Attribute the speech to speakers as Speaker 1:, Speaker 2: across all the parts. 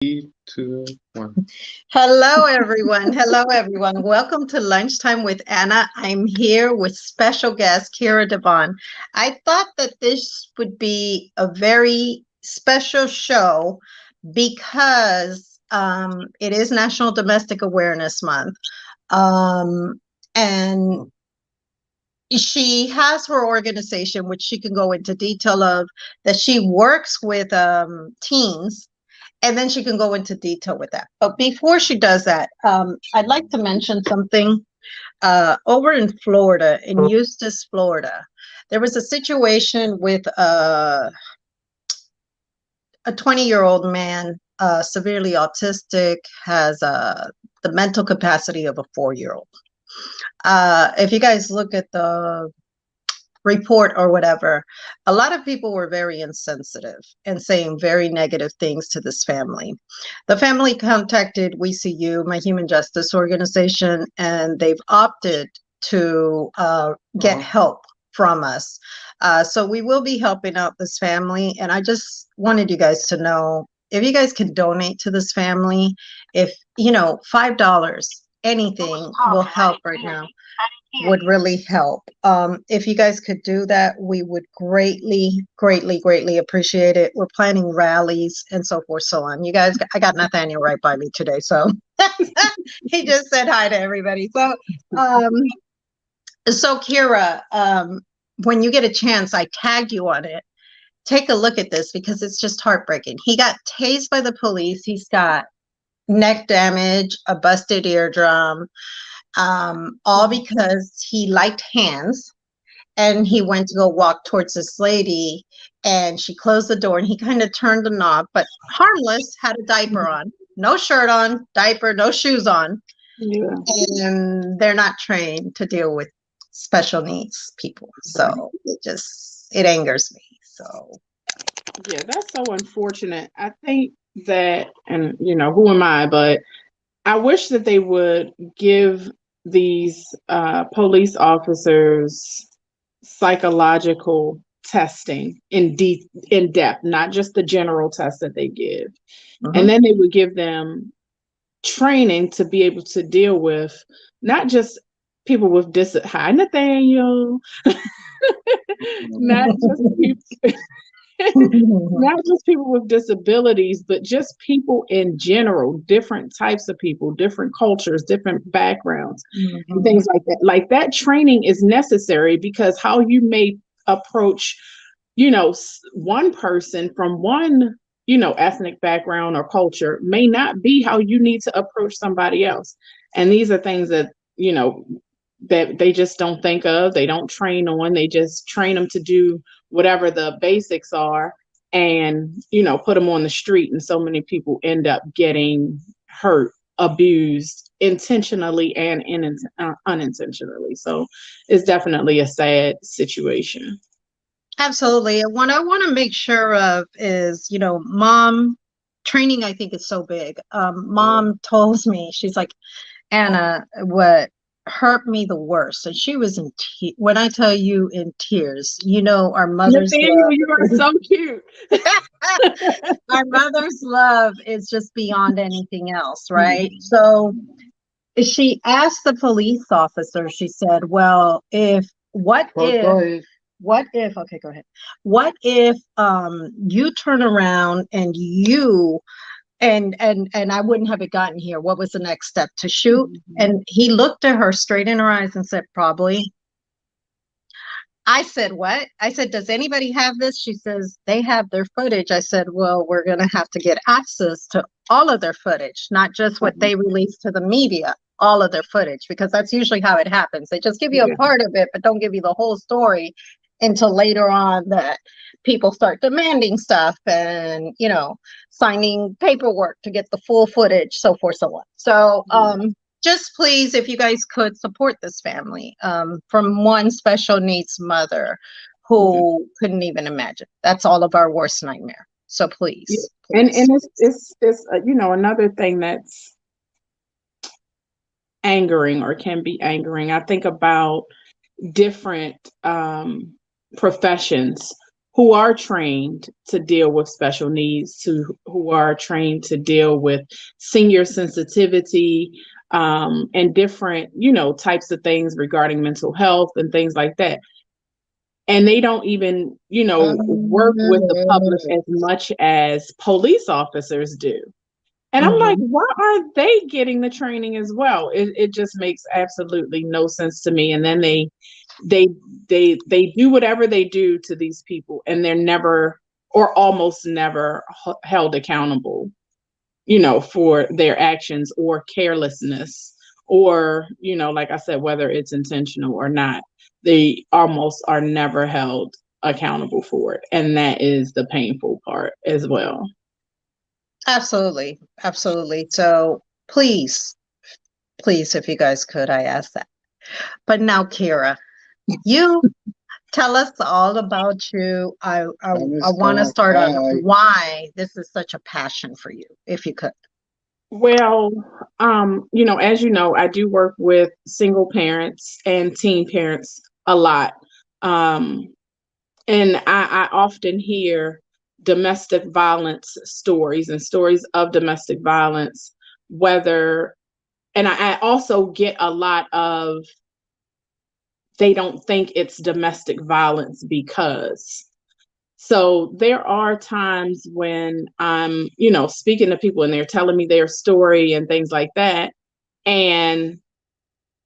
Speaker 1: Three, two, one.
Speaker 2: Hello, everyone. Hello, everyone. Welcome to Lunchtime with Anna. I'm here with special guest Keara Devon. I thought that this would be a very special show because it is National Domestic Awareness Month. And she has her organization, which she can go into detail of, that she works with teens, and then she can go into detail with that. But before she does that, I'd like to mention something. Over in Florida, in Eustis, Florida, there was a situation with a 20-year-old man, severely autistic, has the mental capacity of a 4-year-old. If you guys look at the report or whatever, a lot of people were very insensitive and saying very negative things to this family. The family contacted We See You, my human justice organization, and they've opted to get help from us. So we will be helping out this family. And I just wanted you guys to know, if you guys can donate to this family, if, $5, anything will help right now, would really help. If you guys could do that, we would greatly, greatly, greatly appreciate it. We're planning rallies and so forth, so on. You guys, I got Nathaniel right by me today, so he just said hi to everybody. So Keara, when you get a chance, I tagged you on it. Take a look at this because it's just heartbreaking. He got tased by the police. He's got neck damage, a busted eardrum, all because he liked hands, and he went to go walk towards this lady, and she closed the door, and he kind of turned the knob, but harmless, had a diaper on, no shirt on, diaper, no shoes on.
Speaker 3: Yeah.
Speaker 2: And they're not trained to deal with special needs people, so it angers me. So
Speaker 3: Yeah, that's so unfortunate. I think that, and who am I, but I wish that they would give these police officers psychological testing in depth, not just the general test that they give. And then they would give them training to be able to deal with not just people with hi Nathaniel, not just people not just people with disabilities, but just people in general, different types of people, different cultures, different backgrounds, and things like that. Like that training is necessary because how you may approach, one person from one, ethnic background or culture may not be how you need to approach somebody else. And these are things that, that they just don't think of. They don't train on. They just train them to do whatever the basics are and, put them on the street. And so many people end up getting hurt, abused intentionally and unintentionally. So it's definitely a sad situation.
Speaker 2: absolutely. And what I want to make sure of is, mom training, I think, is so big. Mom told me, she's like, Anna, what hurt me the worst, and she was in when I tell you in tears, our mother's
Speaker 3: Nathaniel,
Speaker 2: love.
Speaker 3: you are so cute.
Speaker 2: Our mother's love is just beyond anything else, right? So she asked the police officer, she said, well, okay, go ahead. What if you turn around and and I wouldn't have it gotten here? What was the next step? To shoot? And he looked at her straight in her eyes and said, probably. I said, what? I said, does anybody have this? She says, they have their footage. I said, well, we're going to have to get access to all of their footage, not just what they release to the media, all of their footage, because that's usually how it happens. They just give you a part of it, but don't give you the whole story until later on that people start demanding stuff and, signing paperwork to get the full footage, so forth, so on. So, just please, if you guys could support this family, from one special needs mother who couldn't even imagine. That's all of our worst nightmare. So please.
Speaker 3: And it's another thing that's angering or can be angering. I think about different professions who are trained to deal with special needs, who are trained to deal with senior sensitivity, and different, types of things regarding mental health and things like that. And they don't even, work with the public as much as police officers do. And I'm like, why aren't they getting the training as well? It just makes absolutely no sense to me. And then they do whatever they do to these people, and they're never, or almost never, held accountable, for their actions or carelessness, or, like I said, whether it's intentional or not, they almost are never held accountable for it. And that is the painful part as well.
Speaker 2: Absolutely. Absolutely. So please, if you guys could, I ask that. But now, Keara, you tell us all about you. I want to start on why this is such a passion for you, if you could.
Speaker 3: Well, as you know, I do work with single parents and teen parents a lot. And I often hear domestic violence stories and stories of domestic violence, and I also get a lot of, they don't think it's domestic violence because. So there are times when I'm, speaking to people and they're telling me their story and things like that. And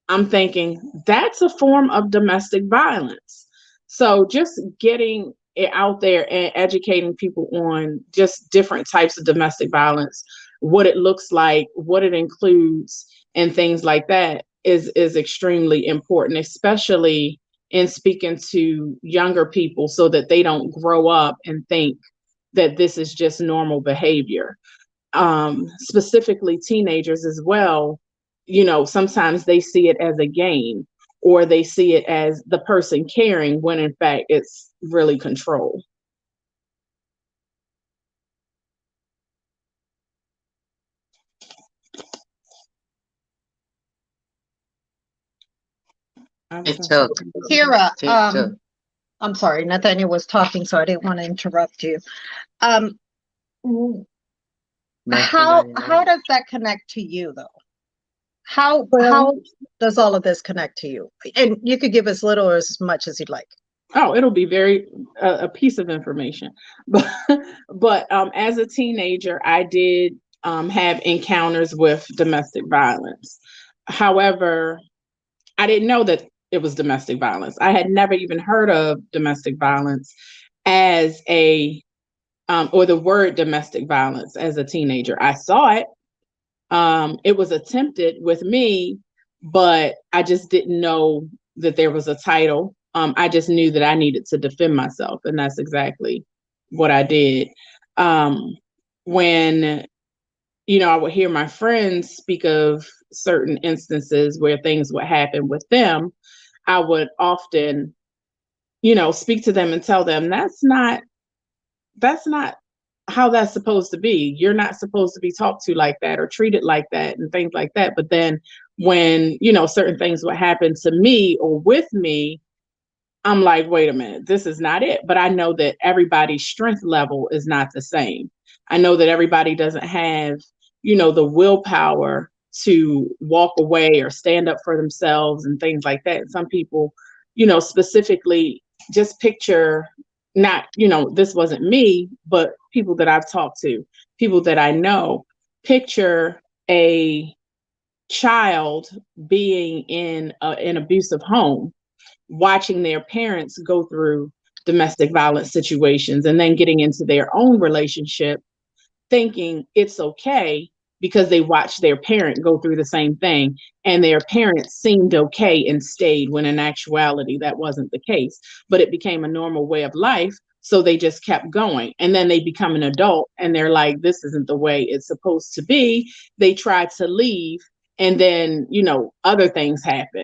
Speaker 3: I'm thinking that's a form of domestic violence. So just getting it out there and educating people on just different types of domestic violence, what it looks like, what it includes, and things like that is extremely important, especially in speaking to younger people so that they don't grow up and think that this is just normal behavior. Specifically teenagers as well, sometimes they see it as a game, or they see it as the person caring, when in fact it's really control.
Speaker 2: Keara, I'm sorry, Nathaniel was talking, so I didn't want to interrupt you. How does that connect to you, though? How does all of this connect to you? And you could give as little or as much as you'd like.
Speaker 3: Oh, it'll be very a piece of information. But as a teenager, I did have encounters with domestic violence. However, I didn't know that it was domestic violence. I had never even heard of domestic violence as or the word domestic violence as a teenager. I saw it. It was attempted with me, but I just didn't know that there was a title. I just knew that I needed to defend myself, and that's exactly what I did. When, I would hear my friends speak of certain instances where things would happen with them, I would often, speak to them and tell them that's not how that's supposed to be. You're not supposed to be talked to like that or treated like that and things like that. But then when, certain things would happen to me or with me, I'm like, wait a minute, this is not it. But I know that everybody's strength level is not the same. I know that everybody doesn't have, the willpower to walk away or stand up for themselves and things like that. And some people, specifically just picture, not, this wasn't me, but people that I've talked to, people that I know, picture a child being in an abusive home, watching their parents go through domestic violence situations and then getting into their own relationship, thinking it's okay because they watched their parent go through the same thing and their parents seemed okay and stayed, when in actuality that wasn't the case. But it became a normal way of life, so they just kept going. And then they become an adult and they're like, this isn't the way it's supposed to be. They try to leave, and then, other things happen.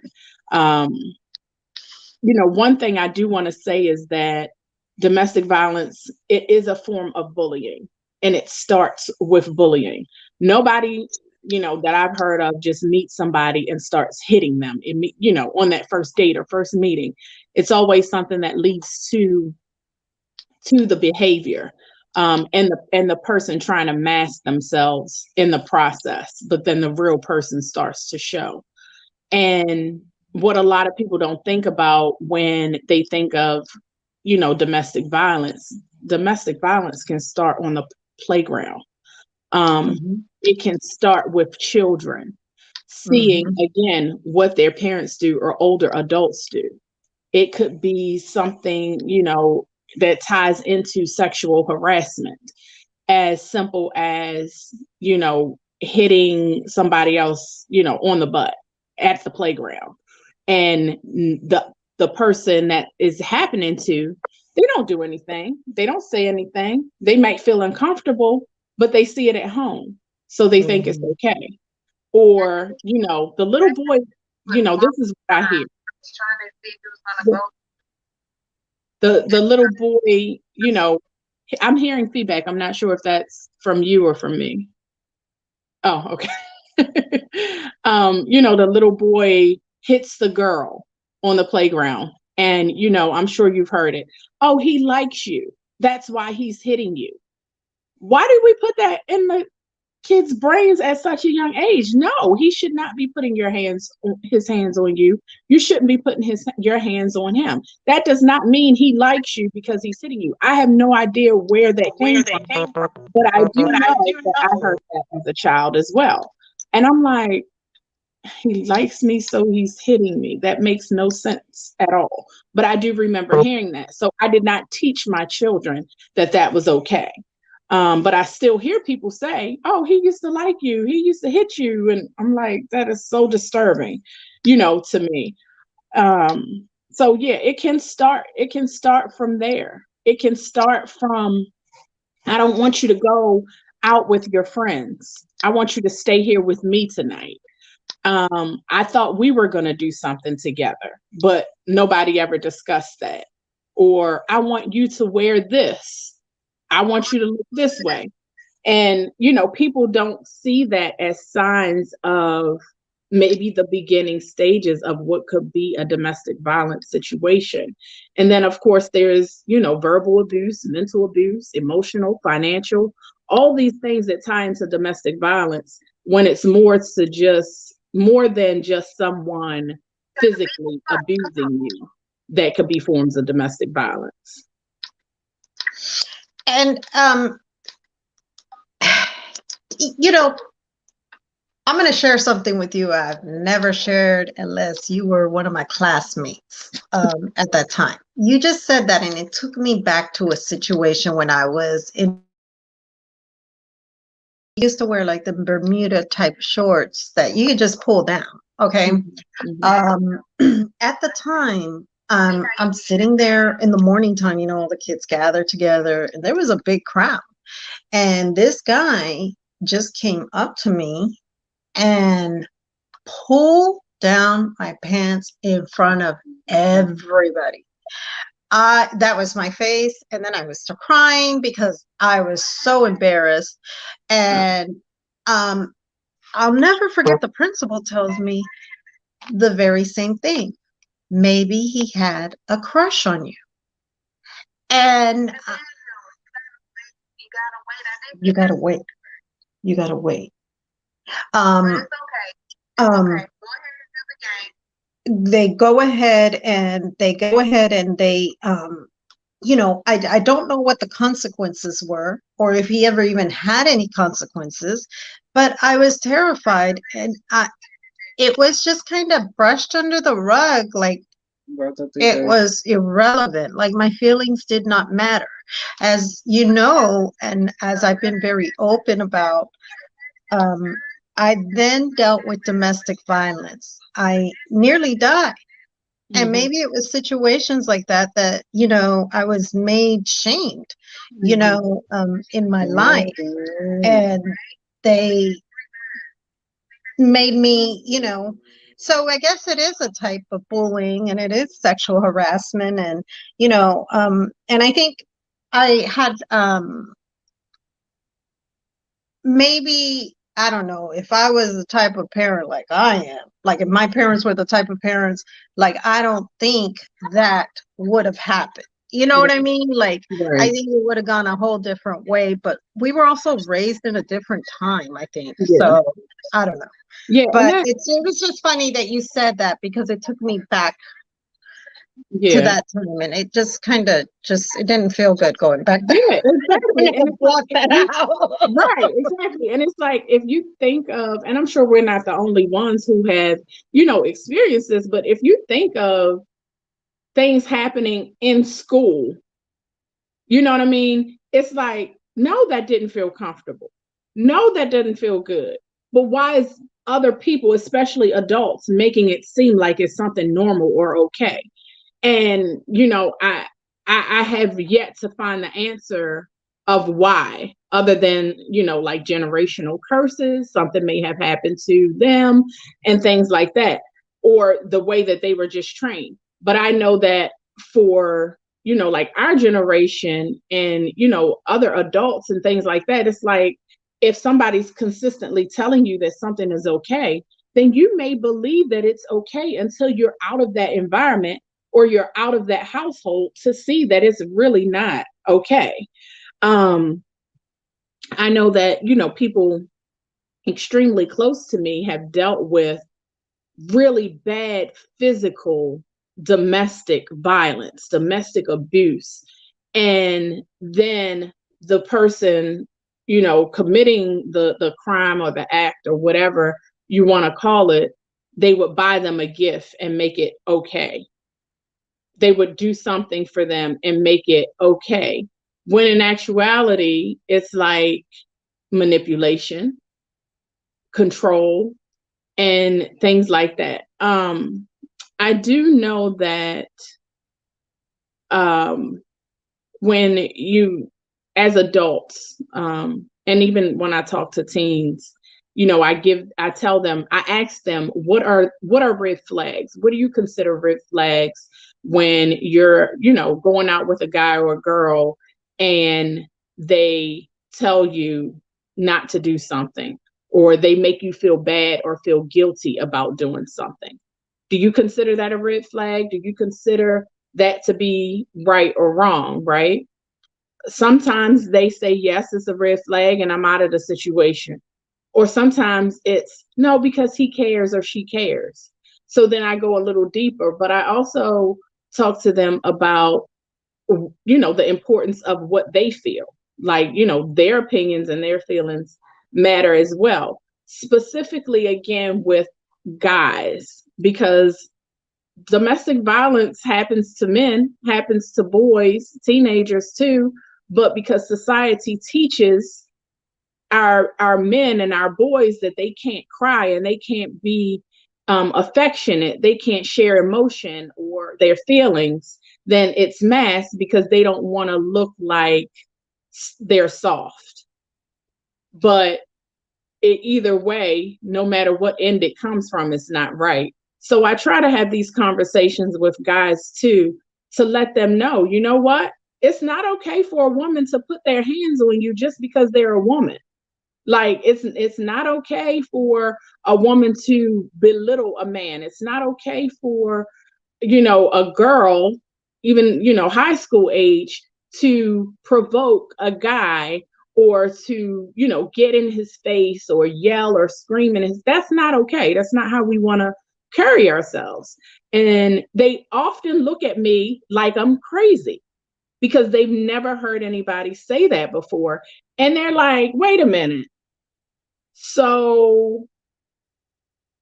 Speaker 3: One thing I do want to say is that domestic violence, it is a form of bullying, and it starts with bullying. Nobody, that I've heard of just meets somebody and starts hitting them, on that first date or first meeting. It's always something that leads to to the behavior, and the person trying to mask themselves in the process, but then the real person starts to show. And what a lot of people don't think about when they think of, domestic violence can start on the playground. It can start with children seeing again what their parents do or older adults do. It could be something, that ties into sexual harassment, as simple as, hitting somebody else, on the butt at the playground. And the person that is happening to, they don't do anything. They don't say anything. They might feel uncomfortable, but they see it at home. So they think it's okay. Or, the little boy, this is what I hear. The little boy, I'm hearing feedback. I'm not sure if that's from you or from me. Oh, okay. The little boy hits the girl on the playground, and I'm sure you've heard it. Oh, he likes you. That's why he's hitting you. Why did we put that in the kids' brains at such a young age? No, he should not be putting his hands on you. You shouldn't be putting your hands on him. That does not mean he likes you because he's hitting you. I have no idea where that came from, but I do know that I heard that as a child as well. And I'm like, he likes me, so he's hitting me. That makes no sense at all. But I do remember hearing that. So I did not teach my children that was okay. But I still hear people say, oh, he used to like you. He used to hit you. And I'm like, that is so disturbing, to me. So yeah, it can start from there. It can start from, I don't want you to go out with your friends. I want you to stay here with me tonight. I thought we were going to do something together, but nobody ever discussed that. Or I want you to wear this. I want you to look this way. And, people don't see that as signs of maybe the beginning stages of what could be a domestic violence situation. And then, of course, there's, verbal abuse, mental abuse, emotional, financial, all these things that tie into domestic violence when it's more than just someone physically abusing you. That could be forms of domestic violence.
Speaker 2: And, I'm going to share something with you I've never shared unless you were one of my classmates at that time. You just said that, and it took me back to a situation when I was in. I used to wear like the Bermuda type shorts that you could just pull down. Okay. At the time, I'm sitting there in the morning time, all the kids gather together, and there was a big crowd. And this guy just came up to me and pulled down my pants in front of everybody. That was my face. And then I was still crying because I was so embarrassed. And I'll never forget, the principal tells me the very same thing. Maybe he had a crush on you. And you gotta wait. You gotta wait. They go ahead and they I don't know what the consequences were, or if he ever even had any consequences, but I was terrified, and it was just kind of brushed under the rug, like it was irrelevant, like my feelings did not matter. As you know, and as I've been very open about, I then dealt with domestic violence. I nearly died. And maybe it was situations like that I was made shamed, in my life. And they made me, so I guess it is a type of bullying, and it is sexual harassment. And, and I think I had, maybe, I don't know, if I was the type of parent like I am, like if my parents were the type of parents, like I don't think that would have happened. You know what I mean? Like, I
Speaker 3: Right.
Speaker 2: think it would have gone a whole different way, but we were also raised in a different time, I think.
Speaker 3: Yeah.
Speaker 2: So I don't know.
Speaker 3: Yeah. And
Speaker 2: But
Speaker 3: that,
Speaker 2: it was just funny that you said that because it took me back to
Speaker 3: yeah.
Speaker 2: that time, and it just kind of it didn't feel good going back there.
Speaker 3: Yeah,
Speaker 2: When
Speaker 3: exactly.
Speaker 2: I
Speaker 3: And it's like
Speaker 2: block
Speaker 3: if
Speaker 2: that
Speaker 3: you
Speaker 2: out.
Speaker 3: right, exactly. And it's like if you think of, and I'm sure we're not the only ones who have, experienced this, but if you think of things happening in school, you know what I mean? It's like, no, that didn't feel comfortable. No, that doesn't feel good. But why is other people, especially adults, making it seem like it's something normal or okay? And I have yet to find the answer of why, other than like generational curses, something may have happened to them and things like that, or the way that they were just trained. But I know that for like our generation and other adults and things like that, it's like if somebody's consistently telling you that something is okay, then you may believe that it's okay until you're out of that environment or you're out of that household to see that it's really not okay. Um, I know that, people extremely close to me have dealt with really bad physical domestic violence, domestic abuse. And then the person, committing the crime or the act or whatever you want to call it, they would buy them a gift and make it okay. They would do something for them and make it okay. When in actuality, it's like manipulation, control, and things like that. I do know that um, when you, as adults, and even when I talk to teens, I tell them, I ask them, what are red flags? What do you consider red flags when you're, going out with a guy or a girl and they tell you not to do something, or they make you feel bad or feel guilty about doing something? Do you consider that a red flag? Do you consider that to be right or wrong, right? Sometimes they say, yes, it's a red flag and I'm out of the situation. Or sometimes it's no, because he cares or she cares. So then I go a little deeper, but I also talk to them about, the importance of what they feel. Like, their opinions and their feelings matter as well. Specifically, again, with guys, because domestic violence happens to men, happens to boys, teenagers too, but because society teaches our men and our boys that they can't cry and they can't be affectionate, they can't share emotion or their feelings, then it's masked because they don't want to look like they're soft. But either way, no matter what end it comes from, it's not right. So I try to have these conversations with guys too, to let them know, you know what? It's not okay for a woman to put their hands on you just because they're a woman. Like it's not okay for a woman to belittle a man. It's not okay for, a girl, even, high school age, to provoke a guy or to, get in his face or yell or scream in his. That's not okay. That's not how we want to carry ourselves. And they often look at me like I'm crazy because they've never heard anybody say that before. And they're like, wait a minute. So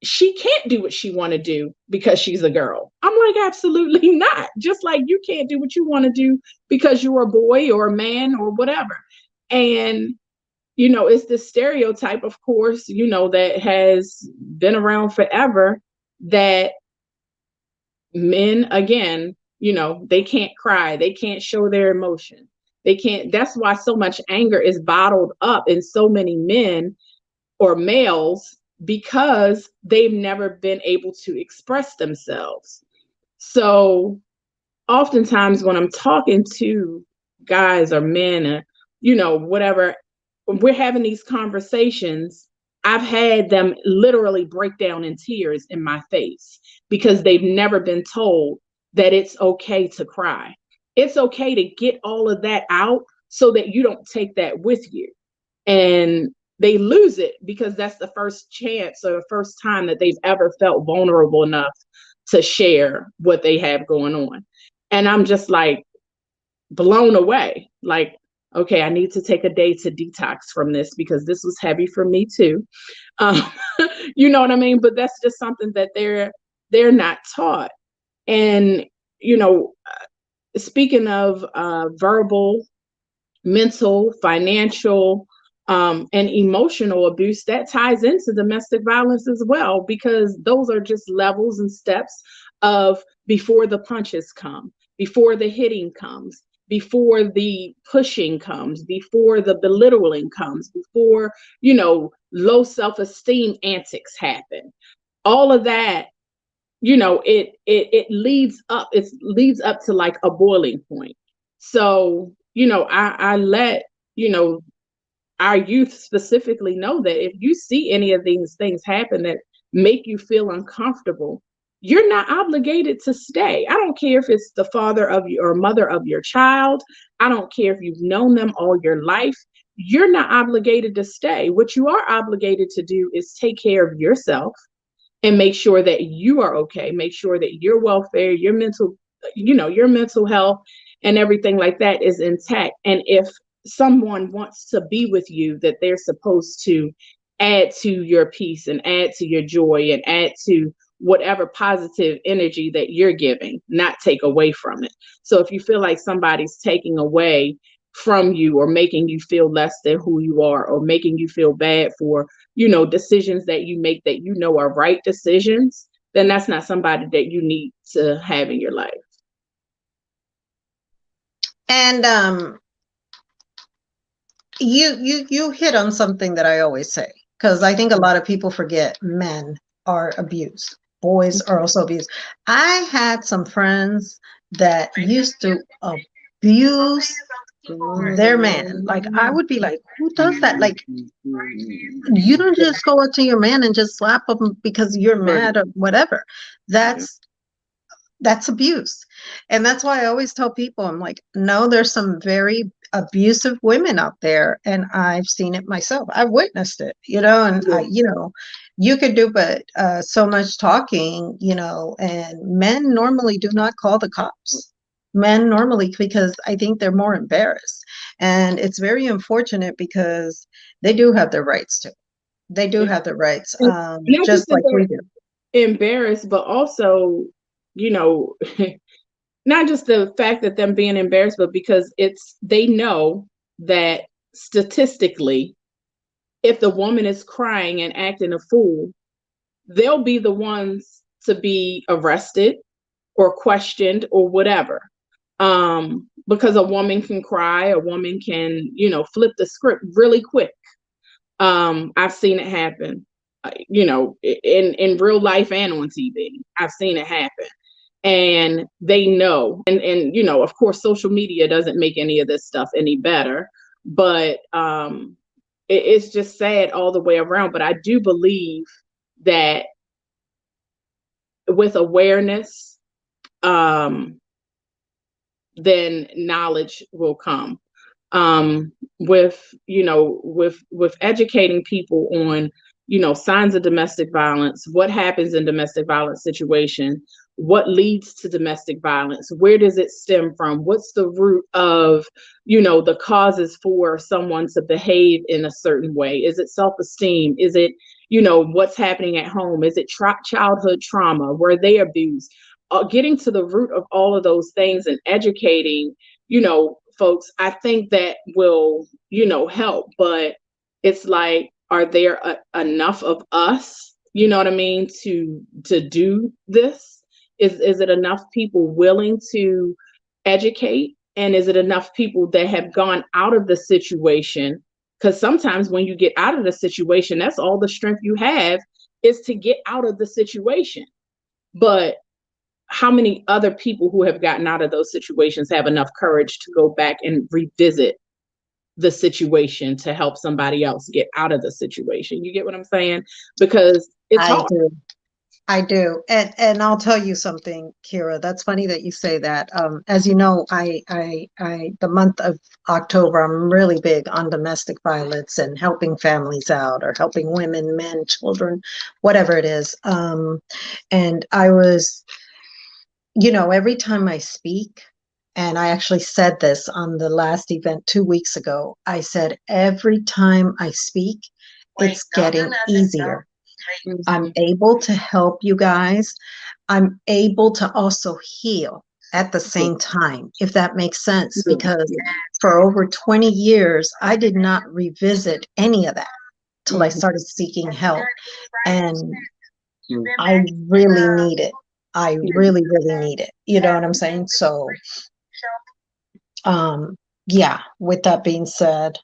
Speaker 3: she can't do what she want to do because she's a girl. I'm like, absolutely not. Just like you can't do what you want to do because you're a boy or a man or whatever. And it's the stereotype, of course, that has been around forever, that men, again, they can't cry, they can't show their emotion, they can't. That's why so much anger is bottled up in so many men or males, because they've never been able to express themselves. So oftentimes when I'm talking to guys or men or, whatever, we're having these conversations, I've had them literally break down in tears in my face because they've never been told that it's okay to cry. it's okay to get all of that out so that you don't take that with you. And they lose it because that's the first chance or the first time that they've ever felt vulnerable enough to share what they have going on. And I'm just like blown away. Like, okay, I need to take a day to detox from this because this was heavy for me too. Um, you know what I mean? But that's just something that they're not taught. And speaking of verbal, mental, financial, and emotional abuse, that ties into domestic violence as well, because those are just levels and steps of before the punches come, before the hitting comes, before the pushing comes, before the belittling comes, before, low self-esteem antics happen. All of that, it leads up to like a boiling point. So, I let, our youth specifically know that if you see any of these things happen that make you feel uncomfortable, you're not obligated to stay. I don't care if it's the father of your or mother of your child. I don't care if you've known them all your life. You're not obligated to stay. What you are obligated to do is take care of yourself and make sure that you are okay. Make sure that your welfare, your mental health and everything like that is intact. And if someone wants to be with you, that they're supposed to add to your peace and add to your joy and add to whatever positive energy that you're giving, not take away from it. So if you feel like somebody's taking away from you or making you feel less than who you are or making you feel bad for, decisions that you make that are right decisions, then that's not somebody that you need to have in your life.
Speaker 2: And you hit on something that I always say, because I think a lot of people forget men are abused. Boys are also abused. I had some friends that used to abuse their man. Like, I would be like, who does that? Like, you don't just go up to your man and just slap him because you're mad or whatever. That's abuse. And that's why I always tell people, I'm like, no, there's some very abusive women out there, and I've seen it myself. I've witnessed it, and you could do but so much talking, and men normally do not call the cops. Men normally, because I think they're more embarrassed. And it's very unfortunate because they do have their rights too. They do have the rights, just like we do.
Speaker 3: Embarrassed, but also, not just the fact that them being embarrassed, but because they know that statistically, if the woman is crying and acting a fool, they'll be the ones to be arrested or questioned or whatever. Because a woman can cry, a woman can, flip the script really quick. I've seen it happen, in real life and on TV. I've seen it happen. And they know, and of course, social media doesn't make any of this stuff any better, but it's just sad all the way around. But I do believe that with awareness, then knowledge will come. With educating people on, signs of domestic violence, what happens in domestic violence situation, what leads to domestic violence, where does it stem from, what's the root of, the causes for someone to behave in a certain way. Is it self-esteem? Is it, what's happening at home? Is it childhood trauma? Were they abused? Getting to the root of all of those things and educating, folks, I think that will, help. But it's like, are there enough of us, you know what I mean, to do this? Is it enough people willing to educate? And is it enough people that have gone out of the situation? Because sometimes when you get out of the situation, that's all the strength you have is to get out of the situation. But how many other people who have gotten out of those situations have enough courage to go back and revisit the situation to help somebody else get out of the situation? You get what I'm saying? Because it's hard.
Speaker 2: I do. And I'll tell you something, Keara. That's funny that you say that. As you know, the month of October, I'm really big on domestic violence and helping families out or helping women, men, children, whatever it is. And I was, every time I speak, and I actually said this on the last event 2 weeks ago, I said, every time I speak, it's getting easier. I'm able to help you guys. I'm able to also heal at the same time, if that makes sense, because for over 20 years, I did not revisit any of that till I started seeking help. And I really need it. I really, really need it. You know what I'm saying? So, yeah, with that being said,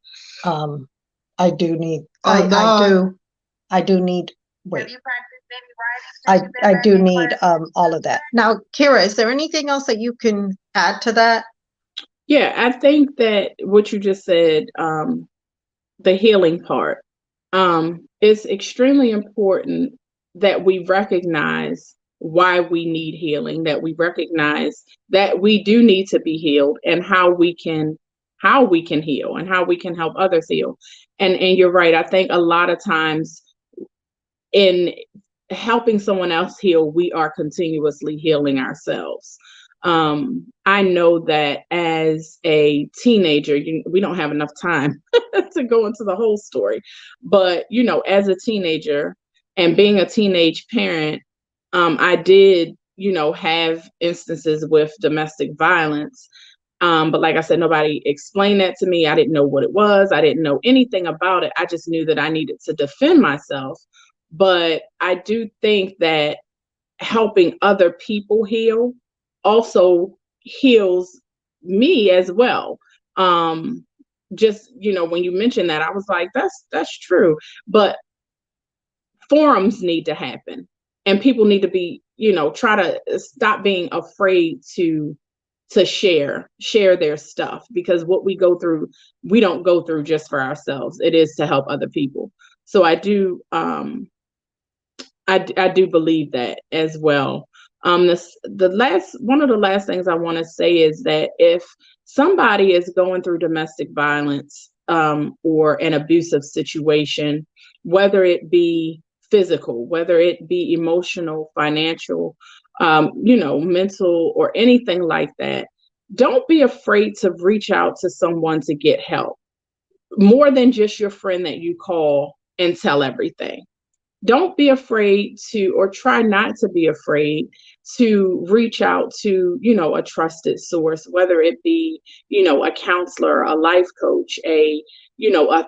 Speaker 2: I do need, I do need, wait, I do need all of that. Now, Keara, is there anything else that you can add to that?
Speaker 3: Yeah, I think that what you just said, the healing part, it's extremely important that we recognize why we need healing, that we recognize that we do need to be healed, and how we can heal and how we can help others heal. And you're right. I think a lot of times in helping someone else heal, we are continuously healing ourselves. I know that as a teenager, we don't have enough time to go into the whole story, but as a teenager and being a teenage parent, I did, have instances with domestic violence. But like I said, nobody explained that to me. I didn't know what it was. I didn't know anything about it. I just knew that I needed to defend myself. But I do think that helping other people heal also heals me as well. Just, when you mentioned that, I was like, that's true. But forums need to happen, and people need to be, try to stop being afraid to share their stuff, because what we go through, we don't go through just for ourselves. It is to help other people. So I do I do believe that as well. One of the last things I want to say is that if somebody is going through domestic violence, or an abusive situation, whether it be physical, whether it be emotional, financial, mental, or anything like that, don't be afraid to reach out to someone to get help. More than just your friend that you call and tell everything. Don't be afraid to, or try not to be afraid to reach out to, a trusted source, whether it be, a counselor, a life coach, a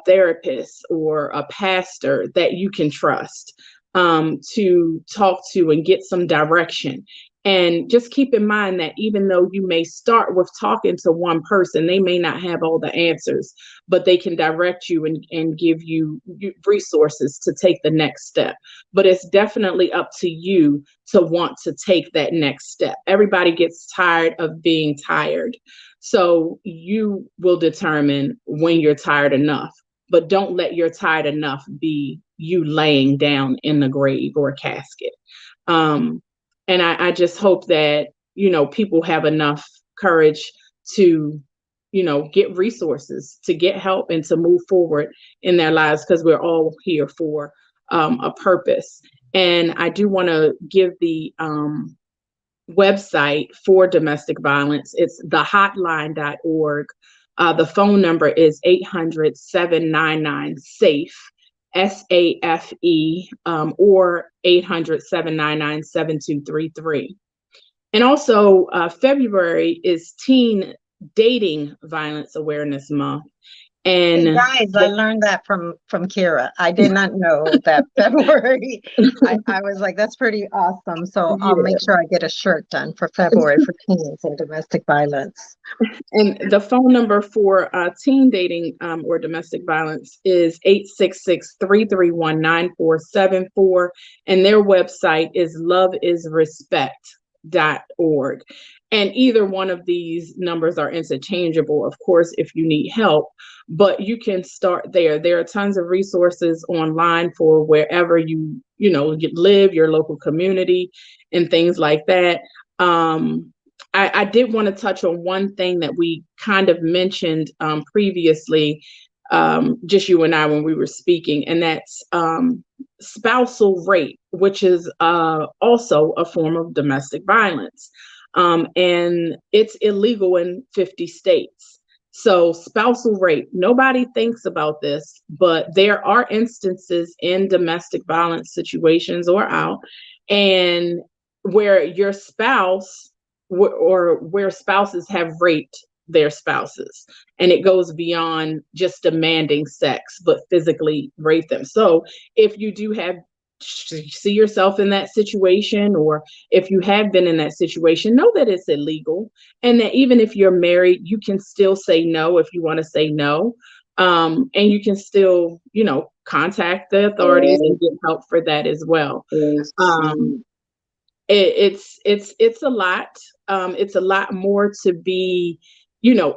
Speaker 3: therapist, or a pastor that you can trust, to talk to and get some direction. And just keep in mind that even though you may start with talking to one person, they may not have all the answers, but they can direct you and give you resources to take the next step. But it's definitely up to you to want to take that next step. Everybody gets tired of being tired. So you will determine when you're tired enough, but don't let your tired enough be you laying down in the grave or a casket. And I just hope that, people have enough courage to, get resources, to get help, and to move forward in their lives, because we're all here for a purpose. And I do want to give the website for domestic violence. It's thehotline.org. The phone number is 800-799-SAFE. SAFE, or 800-799-7233. And also, February is Teen Dating Violence Awareness Month. And
Speaker 2: guys, I learned that from Keara. I did not know that February. I was like, that's pretty awesome. So I'll make sure I get a shirt done for February for teens and domestic violence.
Speaker 3: And the phone number for teen dating or domestic violence is 866-331-9474. And their website is loveisrespect.org. And either one of these numbers are interchangeable, of course, if you need help, but you can start there. There are tons of resources online for wherever you live, your local community, and things like that. I did want to touch on one thing that we kind of mentioned previously, just you and I when we were speaking, and that's spousal rape, which is also a form of domestic violence. And it's illegal in 50 states. So spousal rape, nobody thinks about this, but there are instances in domestic violence situations or out, and where your spouse or where spouses have raped their spouses, and it goes beyond just demanding sex, but physically rape them. So if you do see yourself in that situation, or if you have been in that situation, know that it's illegal, and that even if you're married, you can still say no if you want to say no. And you can still, contact the authorities and get help for that as well. It's a lot. It's a lot more to be,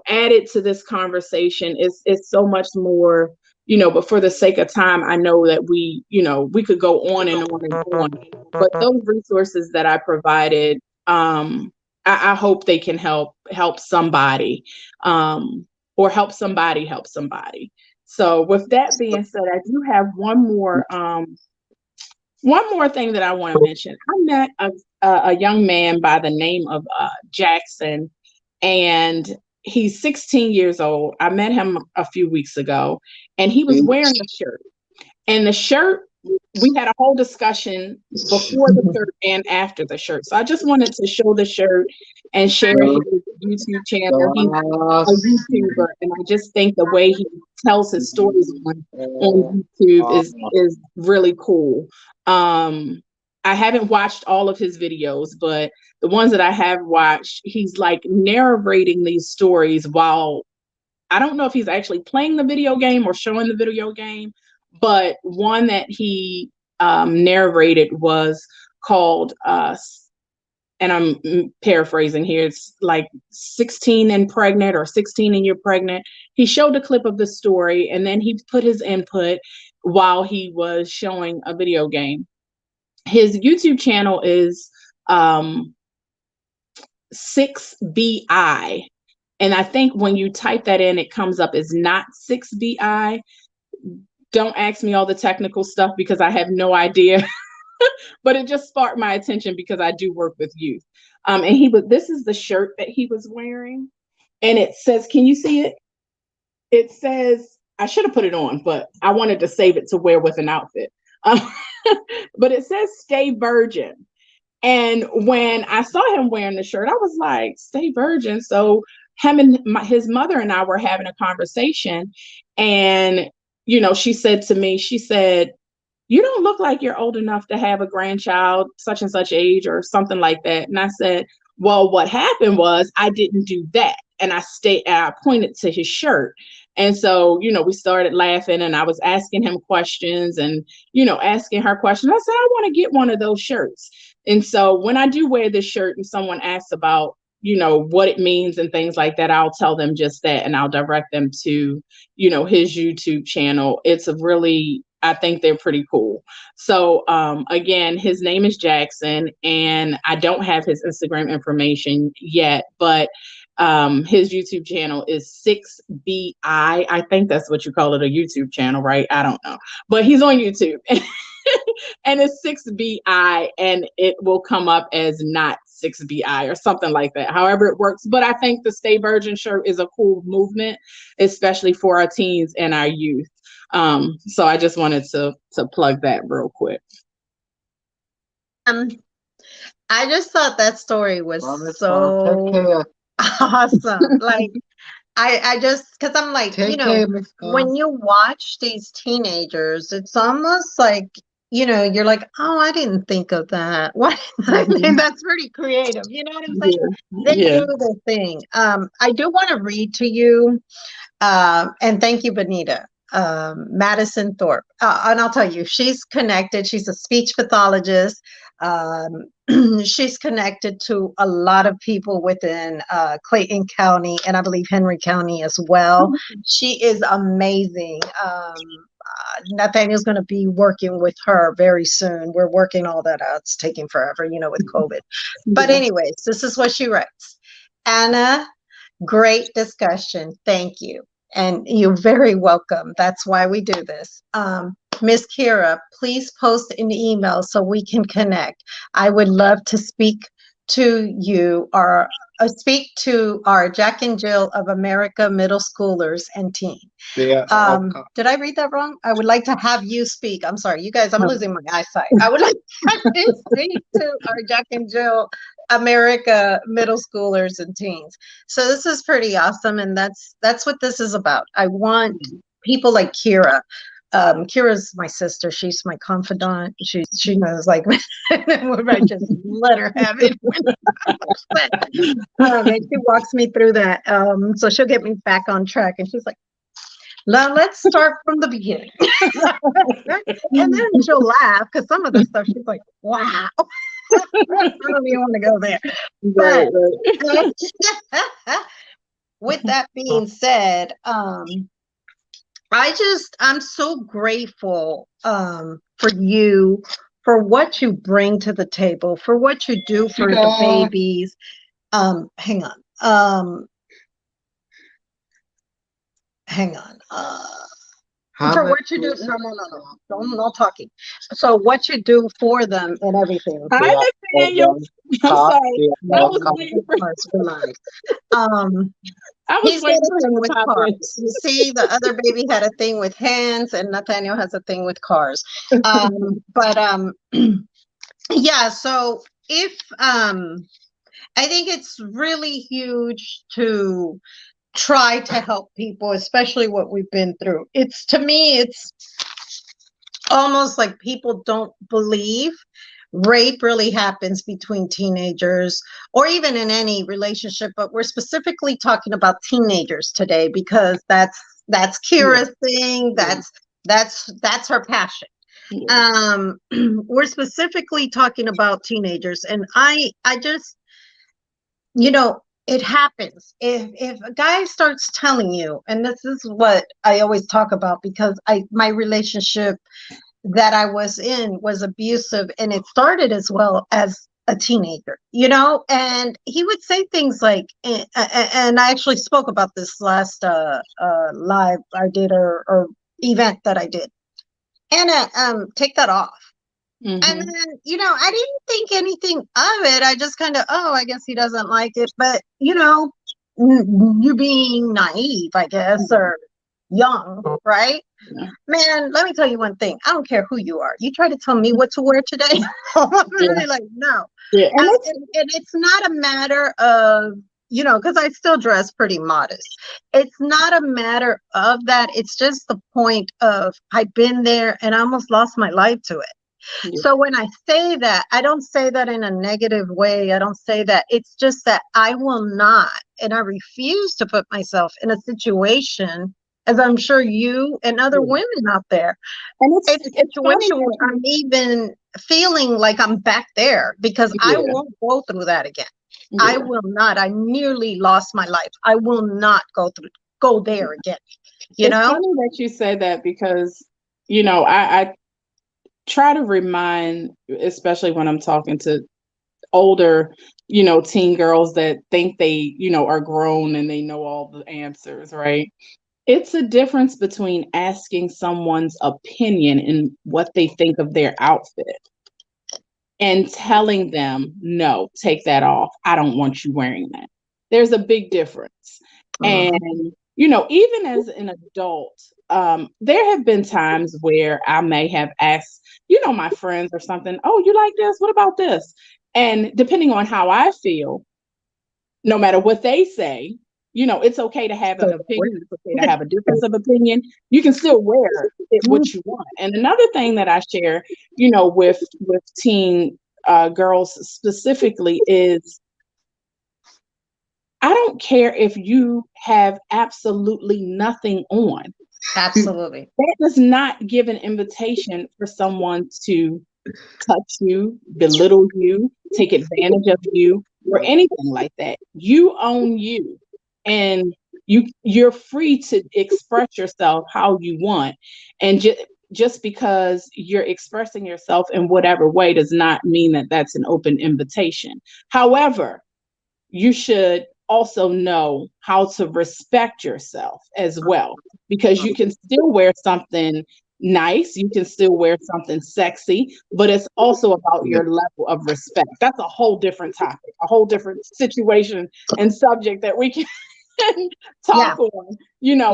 Speaker 3: added to this conversation. It's so much more, but for the sake of time, I know that we could go on and on and on. But those resources that I provided, I hope they can help somebody, or help somebody. So with that being said, I do have one more thing that I want to mention. I met a young man by the name of Jackson, and he's 16 years old. I met him a few weeks ago, and he was wearing a shirt. And the shirt, we had a whole discussion before the shirt and after the shirt. So I just wanted to show the shirt and share his YouTube channel. He's a YouTuber, and I just think the way he tells his stories on YouTube is really cool. I haven't watched all of his videos, but the ones that I have watched, he's like narrating these stories while, I don't know if he's actually playing the video game or showing the video game, but one that he narrated was called, and I'm paraphrasing here, it's like 16 and pregnant, or 16 and you're pregnant. He showed a clip of the story, and then he put his input while he was showing a video game. His YouTube channel is 6BI. And I think when you type that in, it comes up as not 6BI. Don't ask me all the technical stuff because I have no idea. But it just sparked my attention because I do work with youth. And this is the shirt that he was wearing. And it says, can you see it? It says, I should have put it on, but I wanted to save it to wear with an outfit. But it says stay virgin. And when I saw him wearing the shirt, I was like, stay virgin. So him and his mother and I were having a conversation, and, she said to me, she said, you don't look like you're old enough to have a grandchild, such and such age, or something like that. And I said, well, what happened was I didn't do that. And I pointed to his shirt. And so, we started laughing, and I was asking him questions and, asking her questions. I said, I want to get one of those shirts. And so when I do wear this shirt and someone asks about, what it means and things like that, I'll tell them just that, and I'll direct them to, his YouTube channel. I think they're pretty cool. So again, his name is Jackson, and I don't have his Instagram information yet, but his YouTube channel is 6BI. I think that's what you call it, a YouTube channel, right? I don't know, but he's on YouTube. And it's 6BI, and it will come up as not 6BI or something like that, however it works. But I think the Stay Virgin shirt is a cool movement, especially for our teens and our youth. So I just wanted to plug that real quick.
Speaker 2: I just thought that story was so awesome. Like, I just, because I'm like, when you watch these teenagers, it's almost like, you're like, oh, I didn't think of that. What? I mean, that's pretty creative. You know what I'm saying? They do the thing. I do want to read to you, and thank you, Benita. Madison Thorpe. And I'll tell you, she's connected. She's a speech pathologist. She's connected to a lot of people within Clayton County, and I believe Henry County as well. She is amazing. Nathaniel's going to be working with her very soon. We're working all that out. It's taking forever, with COVID. But anyways, this is what she writes. Ana, great discussion. Thank you. And you're very welcome. That's why we do this. Miss Keara, please post an email so we can connect. I would love to speak to you or speak to our Jack and Jill of America middle schoolers and teens.
Speaker 1: Yeah.
Speaker 2: Did I read that wrong? I would like to have you speak. I'm sorry, you guys, I'm losing my eyesight. I would like to have you speak to our Jack and Jill America middle schoolers and teens. So this is pretty awesome, and that's what this is about. I want people like Keara. Keara's my sister. She's my confidant. She knows, like, I just let her have it. And she walks me through that. So she'll get me back on track. And she's like, now let's start from the beginning. And then she'll laugh because some of the stuff she's like, wow. I don't even want to go there. But with that being said, I'm so grateful for you, for what you bring to the table, for what you do for the babies. Hang on. For what you do. No, not talking. So what you do for them and everything.
Speaker 3: I understand you. I'm sorry. I was waiting for him
Speaker 2: with cars. You see, the other baby had a thing with hands, and Nathaniel has a thing with cars. Yeah. So if I think it's really huge to try to help people, especially what we've been through. To me, it's almost like people don't believe rape really happens between teenagers or even in any relationship, but we're specifically talking about teenagers today because that's Keara's thing. That's her passion. We're specifically talking about teenagers, and I just, it happens if a guy starts telling you, and this is what I always talk about because my relationship that I was in was abusive, and it started as well as a teenager, and he would say things like, and I actually spoke about this last live I did or event that I did. Anna, take that off. And then, I didn't think anything of it. I just kind of, I guess he doesn't like it. But, you're being naive, I guess, or young, right? Yeah. Man, let me tell you one thing. I don't care who you are. You try to tell me what to wear today. I'm really like, no. Yeah. And it's not a matter of, because I still dress pretty modest. It's not a matter of that. It's just the point of I've been there and I almost lost my life to it. Yeah. So when I say that, I don't say that in a negative way. I don't say that. It's just that I will not, and I refuse to put myself in a situation, as I'm sure you and other women out there, and it's a situation where I'm even feeling like I'm back there because I won't go through that again. Yeah. I will not. I nearly lost my life. I will not go there again.
Speaker 3: It's funny that you say that because, I try to remind, especially when I'm talking to older, teen girls that think they, are grown and they know all the answers, right? It's a difference between asking someone's opinion and what they think of their outfit and telling them, no, take that off. I don't want you wearing that. There's a big difference. And, even as an adult, there have been times where I may have asked, my friends or something, oh, you like this? What about this? And depending on how I feel, no matter what they say, it's okay to have an opinion. It's okay to have a difference of opinion. You can still wear it what you want. And another thing that I share, with teen girls specifically is I don't care if you have absolutely nothing on.
Speaker 2: Absolutely.
Speaker 3: That does not give an invitation for someone to touch you, belittle you, take advantage of you, or anything like that. You own you. And, you're free to express yourself how you want. And just because you're expressing yourself in whatever way does not mean that that's an open invitation. However, you should also know how to respect yourself as well, because you can still wear something nice, you can still wear something sexy, but it's also about your level of respect. That's a whole different topic, a whole different situation and subject that we can talk on,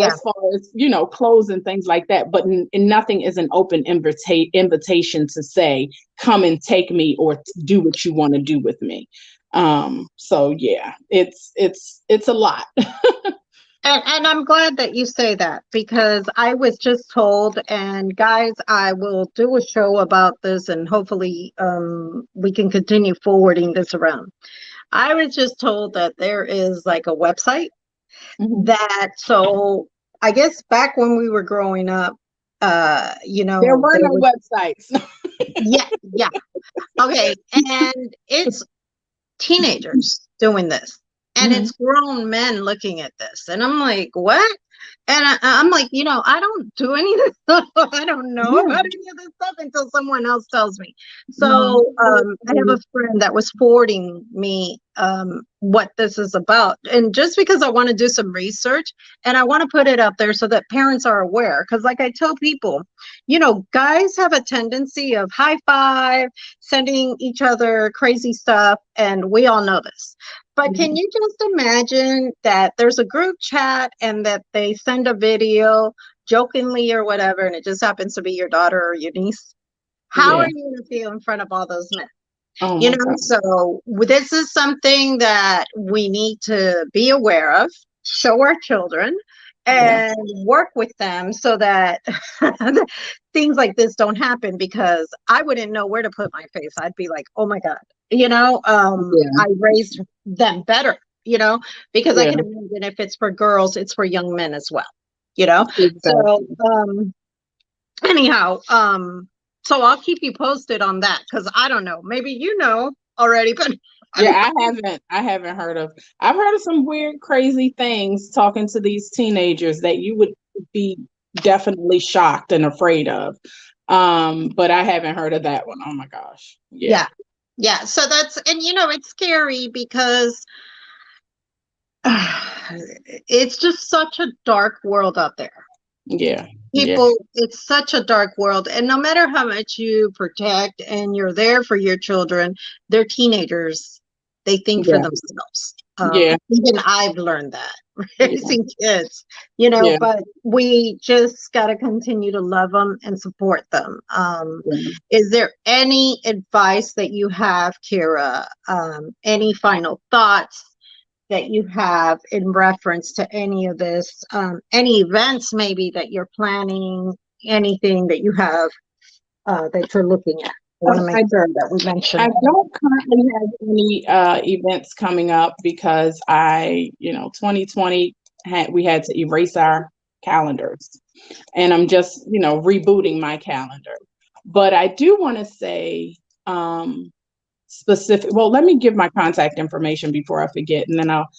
Speaker 3: as far as, clothes and things like that. But nothing is an open invitation to say, come and take me or do what you want to do with me. So yeah, it's a lot.
Speaker 2: And I'm glad that you say that, because I was just told, and guys, I will do a show about this, and hopefully we can continue forwarding this around. I was just told that there is like a website that, so I guess back when we were growing up,
Speaker 3: there were no websites.
Speaker 2: Yeah. Okay. And it's teenagers doing this. And it's grown men looking at this. And I'm like, what? And I'm like, I don't do any of this stuff. I don't know about any of this stuff until someone else tells me. So I have a friend that was forwarding me what this is about. And just because I want to do some research and I want to put it out there so that parents are aware. Because like I tell people, guys have a tendency of high five, sending each other crazy stuff. And we all know this. But can you just imagine that there's a group chat and that they send a video jokingly or whatever, and it just happens to be your daughter or your niece? How are you going to feel in front of all those men? So this is something that we need to be aware of, show our children, and work with them so that things like this don't happen, because I wouldn't know where to put my face. I'd be like, oh my God, I raised them better, because I can imagine if it's for girls, it's for young men as well, Exactly. So anyhow, so I'll keep you posted on that, because I don't know, maybe already, but
Speaker 3: I haven't heard of. I've heard of some weird, crazy things talking to these teenagers that you would be definitely shocked and afraid of. But I haven't heard of that one. Oh my gosh.
Speaker 2: Yeah. So that's, and it's scary because it's just such a dark world out there. People, it's such a dark world, and no matter how much you protect and you're there for your children, they're teenagers. They think for themselves. Even I've learned that raising kids, but we just got to continue to love them and support them. Is there any advice that you have, Keara? Any final thoughts that you have in reference to any of this, any events maybe that you're planning, anything that you have that you're looking at? I want to make sure that we mention.
Speaker 3: I don't currently have any events coming up because 2020 we had to erase our calendars, and I'm just rebooting my calendar. But I do want to say specific. Well, let me give my contact information before I forget, and then I'll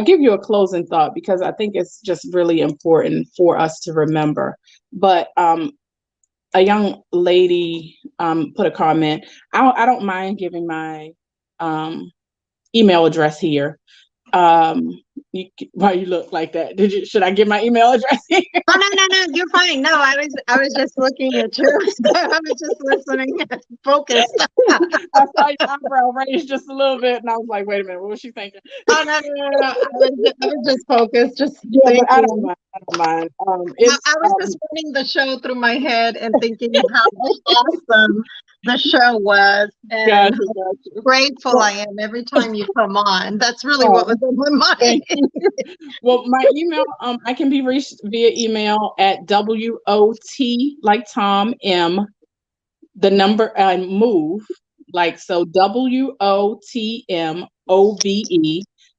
Speaker 3: give you a closing thought, because I think it's just really important for us to remember. But a young lady put a comment. I don't mind giving my email address here. Why you look like that? Should I give my email address here?
Speaker 2: Oh, no, you're fine. No, I was just looking at you. I was just listening, focused.
Speaker 3: I saw your eyebrow raised just a little bit, and I was like, wait a minute, what was she thinking?
Speaker 2: Oh, no. I was just focused, just
Speaker 3: thinking. I don't mind.
Speaker 2: I was just running the show through my head and thinking how awesome the show was, and how grateful I am every time you come on. That's really what was in my mind.
Speaker 3: Well, my email, I can be reached via email at WOT, like Tom, M, the number, move, like, so WOTMOVE,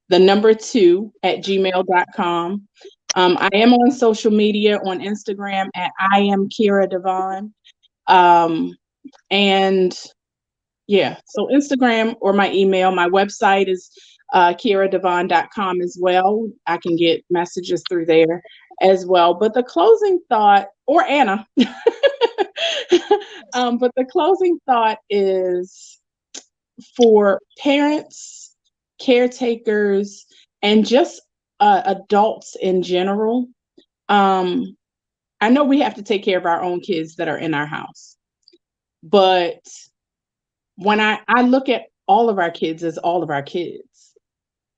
Speaker 3: the number 2 at gmail.com. I am on social media on Instagram at I am Keara Devon. And so Instagram or my email. My website is KearaDevon.com as well. I can get messages through there as well. But the closing thought, or Anna, but the closing thought is for parents, caretakers, and just adults in general. I know we have to take care of our own kids that are in our house, but when I look at all of our kids as all of our kids,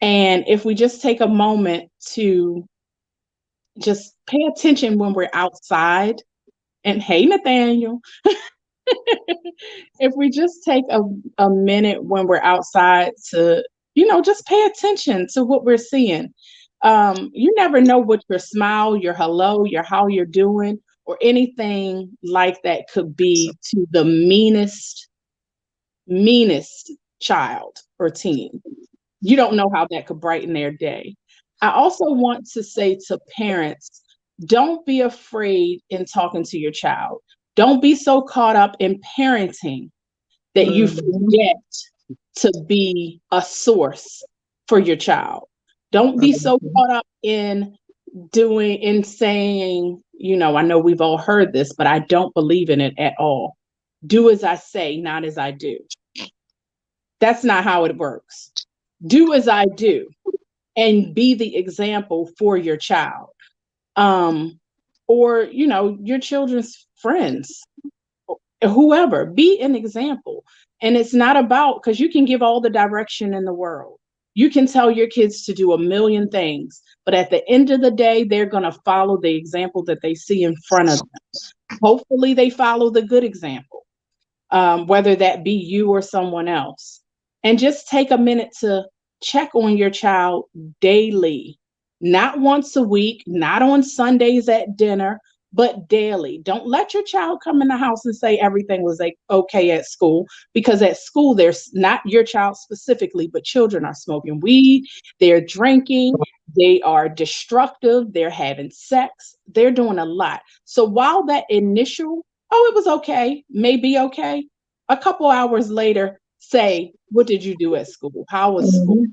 Speaker 3: and if we just take a moment to just pay attention when we're outside, and hey, Nathaniel, if we just take a minute when we're outside to, just pay attention to what we're seeing. You never know what your smile, your hello, your how you're doing, or anything like that could be to the meanest child or teen. You don't know how that could brighten their day. I also want to say to parents, don't be afraid in talking to your child. Don't be so caught up in parenting that you forget to be a source for your child. Don't be so caught up in saying, I know we've all heard this, but I don't believe in it at all. Do as I say, not as I do. That's not how it works. Do as I do and be the example for your child. Or, your children's friends, whoever, be an example. And it's not about, because you can give all the direction in the world. You can tell your kids to do a million things, but at the end of the day, they're going to follow the example that they see in front of them. Hopefully they follow the good example, whether that be you or someone else. And just take a minute to check on your child daily, not once a week, not on Sundays at dinner, but daily. Don't let your child come in the house and say everything was okay at school, because at school, there's not your child specifically, but children are smoking weed, they're drinking, they are destructive, they're having sex, they're doing a lot. So while that initial, it was okay, may be okay, a couple hours later, say, what did you do at school? How was school?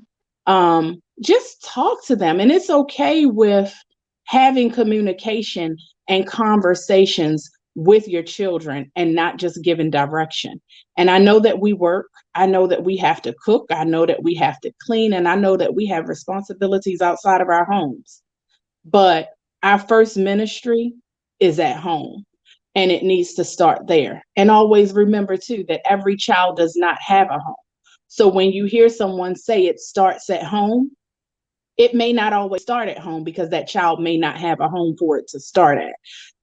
Speaker 3: Just talk to them. And it's okay with having communication and conversations with your children and not just giving direction. And I know that we work. I know that we have to cook. I know that we have to clean. And I know that we have responsibilities outside of our homes. But our first ministry is at home. And it needs to start there. And always remember, too, that every child does not have a home. So when you hear someone say it starts at home, it may not always start at home, because that child may not have a home for it to start at,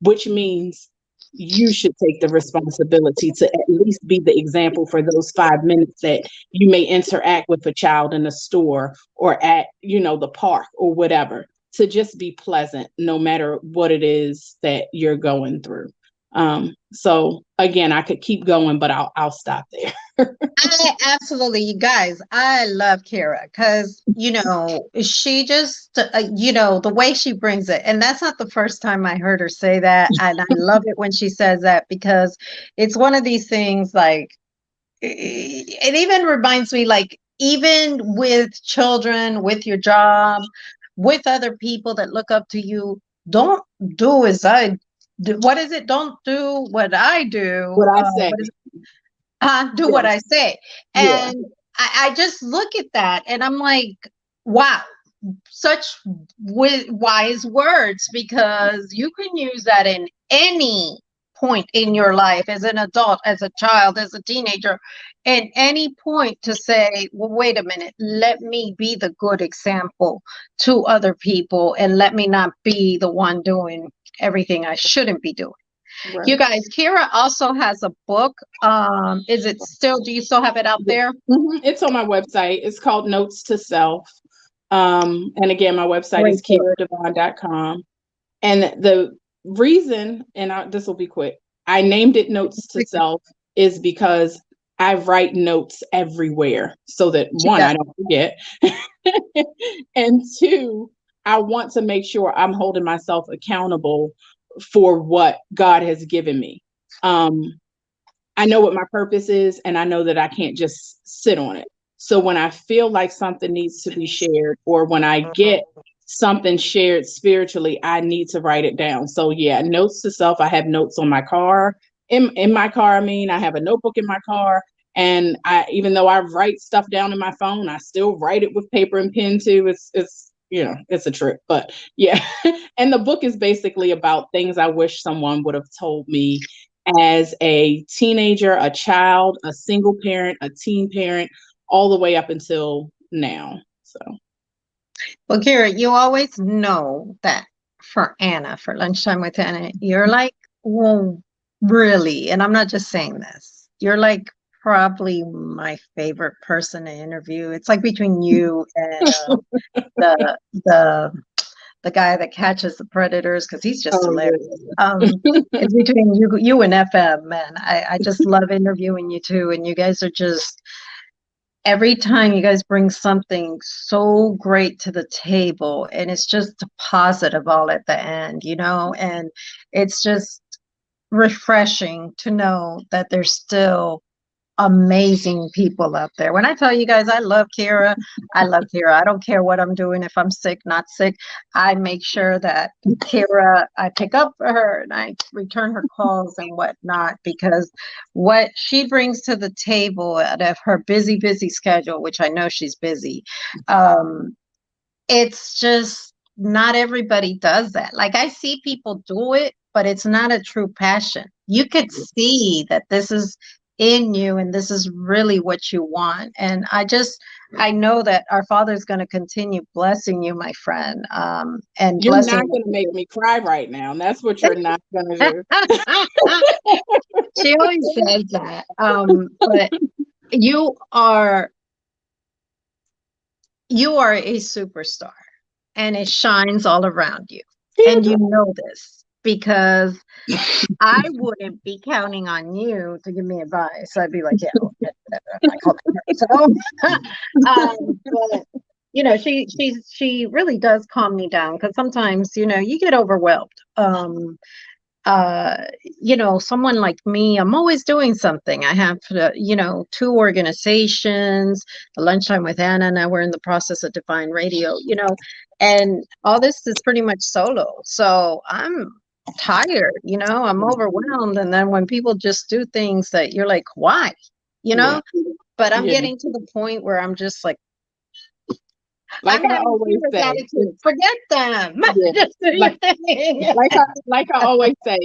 Speaker 3: which means you should take the responsibility to at least be the example for those 5 minutes that you may interact with a child in the store or at, the park or whatever, to just be pleasant no matter what it is that you're going through. So again, I could keep going, but I'll stop there.
Speaker 2: Absolutely, you guys. I love Keara because, she just, the way she brings it. And that's not the first time I heard her say that. And I love it when she says that, because it's one of these things, like, it even reminds me, like, even with children, with your job, with other people that look up to you, don't do as I do. What is it? Don't do what I do.
Speaker 3: What I say.
Speaker 2: Do what I say. And I just look at that and I'm like, wow, such wise words, because you can use that in any point in your life, as an adult, as a child, as a teenager, at any point, to say, well, wait a minute, let me be the good example to other people, and let me not be the one doing everything I shouldn't be doing. Right. You guys, Keara also has a book. Do you still have it out there?
Speaker 3: Mm-hmm. It's on my website. It's called Notes to Self. And again, my website is KearaDevon.com. And the reason, and this will be quick, I named it Notes to Self is because I write notes everywhere so that, one, I don't forget. And two, I want to make sure I'm holding myself accountable for what God has given me. I know what my purpose is, and I know that I can't just sit on it. So when I feel like something needs to be shared, or when I get something shared spiritually, I need to write it down. So yeah, notes to self. I have notes on my car. In my car, I mean, I have a notebook in my car. And I, even though I write stuff down in my phone, I still write it with paper and pen too. It's it's a trip, but yeah. And the book is basically about things I wish someone would have told me as a teenager, a child, a single parent, a teen parent, all the way up until now. So,
Speaker 2: Well, Keara, you always know that for Anna, for Lunchtime with Anna, you're like, well, really, and I'm not just saying this, you're like probably my favorite person to interview. It's like between you and the the the guy that catches the predators, because he's just hilarious. It's between you and FM, man. I just love interviewing you two, and you guys are just, every time you guys bring something so great to the table, and it's just positive all at the end, and it's just refreshing to know that there's still amazing people out there. When I tell you guys, I love Keara. I love Keara. I don't care what I'm doing. If I'm sick, not sick, I make sure that Keara, I pick up for her and I return her calls and whatnot, because what she brings to the table out of her busy schedule, which I know she's busy, it's just not everybody does that. Like, I see people do it, but it's not a true passion. You could see that this is in you and this is really what you want. And I know that our Father's going to continue blessing you, my friend. And
Speaker 3: you're
Speaker 2: blessing
Speaker 3: not going to make me cry right now. And that's what you're not going to do.
Speaker 2: She always says that. But you are a superstar, and it shines all around you. And you know this, because I wouldn't be counting on you to give me advice. I'd be like, yeah, I call her. So, but she really does calm me down, because sometimes you get overwhelmed. Someone like me, I'm always doing something. I have, 2 organizations, the Lunchtime with Ana. Now we're in the process of Divine Radio, and all this is pretty much solo. So I'm tired, I'm overwhelmed. And then when people just do things that you're like, why,
Speaker 3: Yeah.
Speaker 2: but I'm getting to the point where I'm just like
Speaker 3: I always say,
Speaker 2: forget them.
Speaker 3: Yeah. like I always say,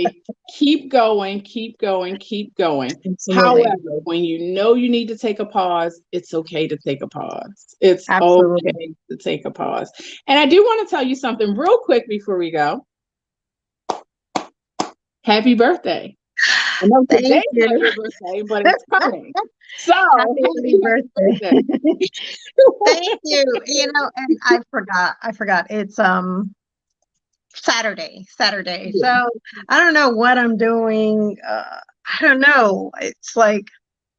Speaker 3: keep going, keep going, keep going.
Speaker 2: Absolutely.
Speaker 3: However, when you need to take a pause, it's okay to take a pause. It's
Speaker 2: Absolutely
Speaker 3: okay to take a pause. And I do want to tell you something real quick before we go. Happy birthday. I know today's not your birthday, but it's coming. So
Speaker 2: happy birthday. Thank you. And I forgot. It's Saturday. Yeah. So I don't know what I'm doing. I don't know. It's like